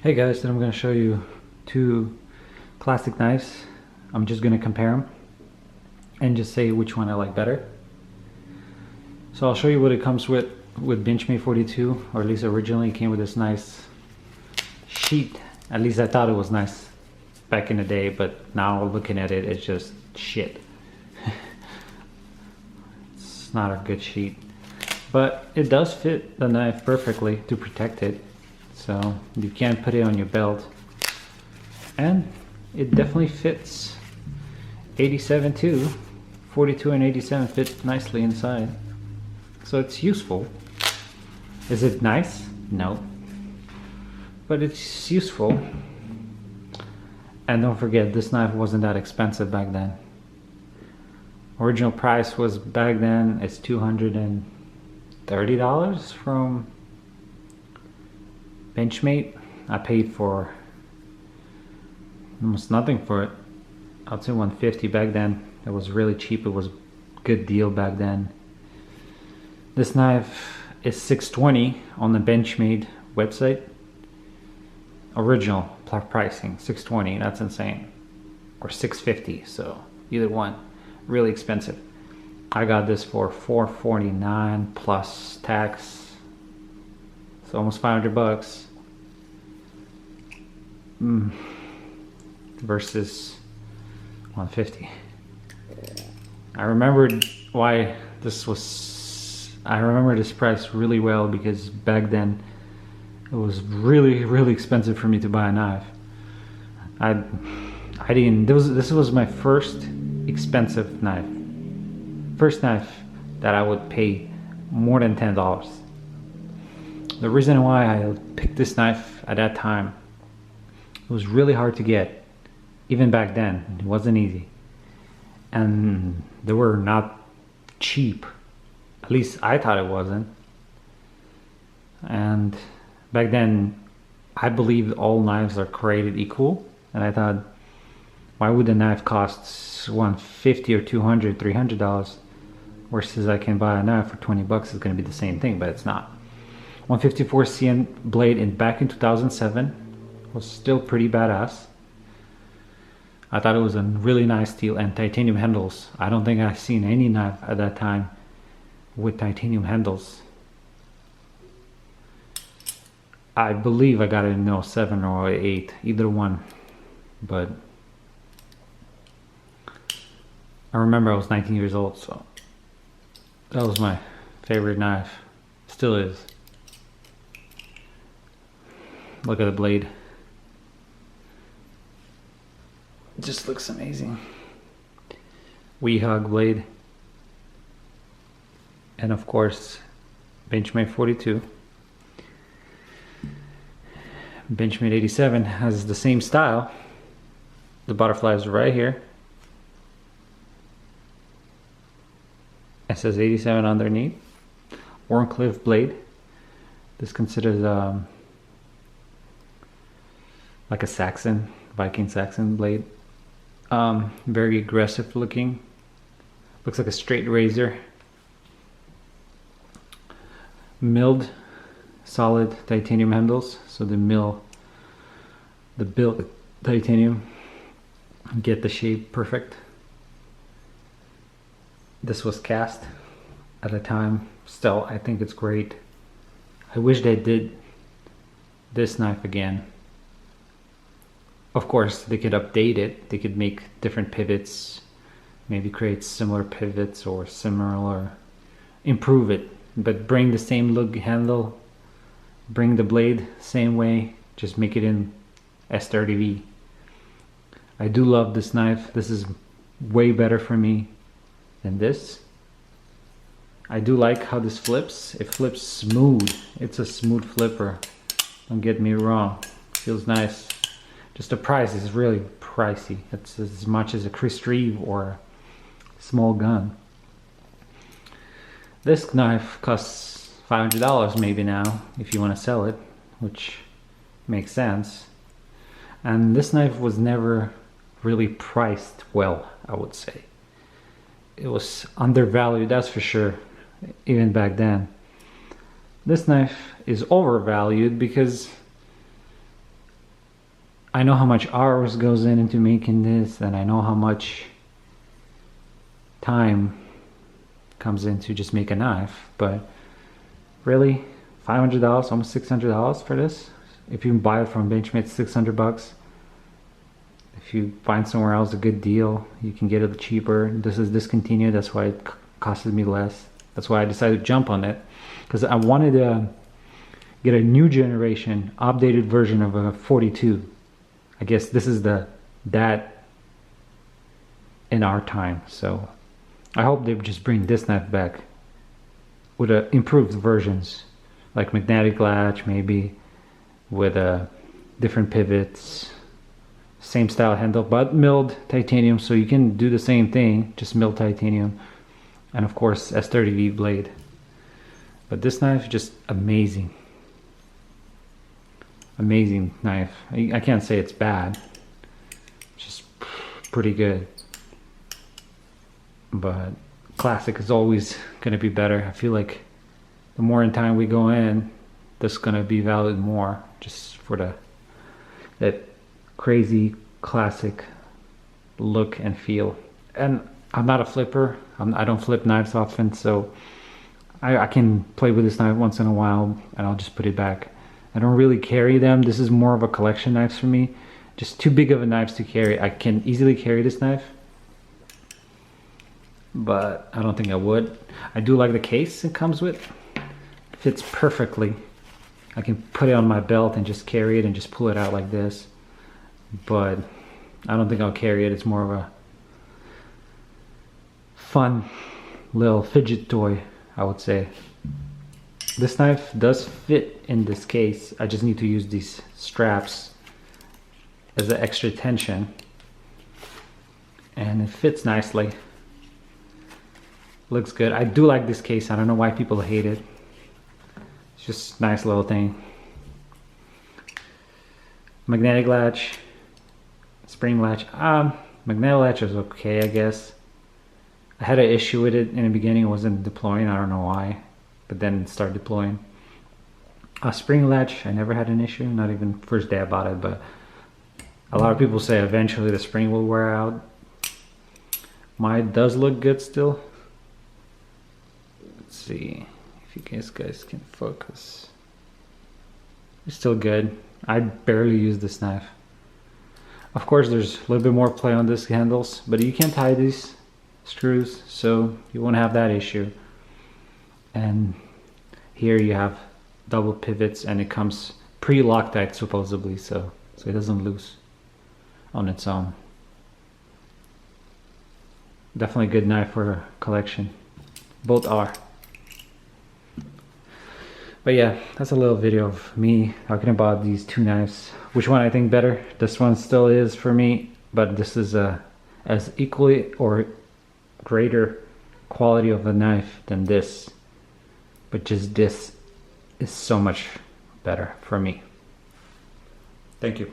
Hey guys, today I'm going to show you two classic knives. I'm just going to compare them and just say which one I like better. So I'll show you what it comes with Benchmade 42, or at least originally it came with this nice sheet. At least I thought it was nice back in the day, but now looking at it, it's just shit. It's not a good sheet, but it does fit the knife perfectly to protect it. So you can't put it on your belt, and it definitely fits. 87 too. 42 and 87 fit nicely inside, so it's useful. Is it nice? No, but it's useful. And don't forget, this knife wasn't that expensive back then. Original price was back then it's $230 from Benchmade. I paid for almost nothing for it. I'd say $150 back then. It was really cheap. It was a good deal back then. This knife is $620 on the Benchmade website. Original pricing $620. That's insane. Or $650. So either one, really expensive. I got this for $449 plus tax. So almost 500 bucks. Versus 150. I remembered why this was. I remember this price really well because back then it was really expensive for me to buy a knife. I didn't. This was my first expensive knife. First knife that I would pay more than $10. The reason why I picked this knife at that time, it was really hard to get. Even back then, it wasn't easy. And they were not cheap. At least I thought it wasn't. And back then, I believed all knives are created equal. And I thought, why would a knife cost $150 or $200, $300? Versus I can buy a knife for 20 bucks, it's going to be the same thing, but it's not. 154 CN blade back in 2007 was still pretty badass. I thought it was a really nice steel, and titanium handles. I don't think I've seen any knife at that time with titanium handles. I believe I got it in 07 or 08, either one. But I remember I was 19 years old, so that was my favorite knife. Still is. Look at the blade. It just looks amazing. Weehawk blade. And of course, Benchmade 42. Benchmade 87 has the same style. The butterfly is right here. It says 87 underneath. Wharncliffe blade. This considers like a Saxon, Viking Saxon blade. Very aggressive looking. Looks like a straight razor. Milled solid titanium handles. So the built titanium get the shape perfect. This was cast at a time. Still, I think it's great. I wish they did this knife again. Of course, they could update it. They could make different pivots, maybe create similar pivots or similar, improve it, but bring the same look handle, bring the blade same way, just make it in S30V. I do love this knife. This is way better for me than this. I do like how this flips. It flips smooth. It's a smooth flipper. Don't get me wrong. Feels nice. Just the price is really pricey. It's as much as a Chris Reeve or a small gun. This knife costs $500 maybe now if you want to sell it, which makes sense. And this knife was never really priced well, I would say. It was undervalued, that's for sure, even back then. This knife is overvalued because I know how much hours goes into making this, and I know how much time comes into just make a knife, but really $500, almost $600 for this. If you can buy it from Benchmade, $600. If you find somewhere else a good deal, you can get it cheaper. This is discontinued, that's why it costed me less. That's why I decided to jump on it, because I wanted to get a new generation, updated version of a 42. I guess this is that in our time. So I hope they just bring this knife back with improved versions, like magnetic latch maybe, with different pivots, same style handle, but milled titanium, so you can do the same thing, just milled titanium, and of course S30V blade. But this knife, just amazing. Amazing knife. I can't say it's bad, it's just pretty good. But classic is always gonna be better. I feel like the more in time we go in, this is gonna be valued more, just for that crazy classic look and feel. And I'm not a flipper. I don't flip knives often, so I can play with this knife once in a while and I'll just put it back. I don't really carry them. This is more of a collection knives for me. Just too big of a knives to carry. I can easily carry this knife, but I don't think I would. I do like the case it comes with. It fits perfectly. I can put it on my belt and just carry it and just pull it out like this. But I don't think I'll carry it. It's more of a fun little fidget toy, I would say. This knife does fit in this case. I just need to use these straps as an extra tension, and it fits nicely. Looks good. I do like this case. I don't know why people hate it. It's just a nice little thing. Magnetic latch, spring latch. Magnetic latch is okay, I guess. I had an issue with it in the beginning. It wasn't deploying. I don't know why, but then it started deploying. Spring latch, I never had an issue. Not even first day I bought it, but a lot of people say eventually the spring will wear out. Mine does look good still. Let's see if you guys can focus. It's still good. I barely use this knife. Of course, there's a little bit more play on this handles, but you can tie these screws, so you won't have that issue. And here you have double pivots, and it comes pre-Loctite supposedly, so it doesn't loose on its own. Definitely a good knife for a collection. Both are. But yeah, that's a little video of me talking about these two knives. Which one I think better? This one still is for me, but this is as equally or greater quality of a knife than this. But just this is so much better for me. Thank you.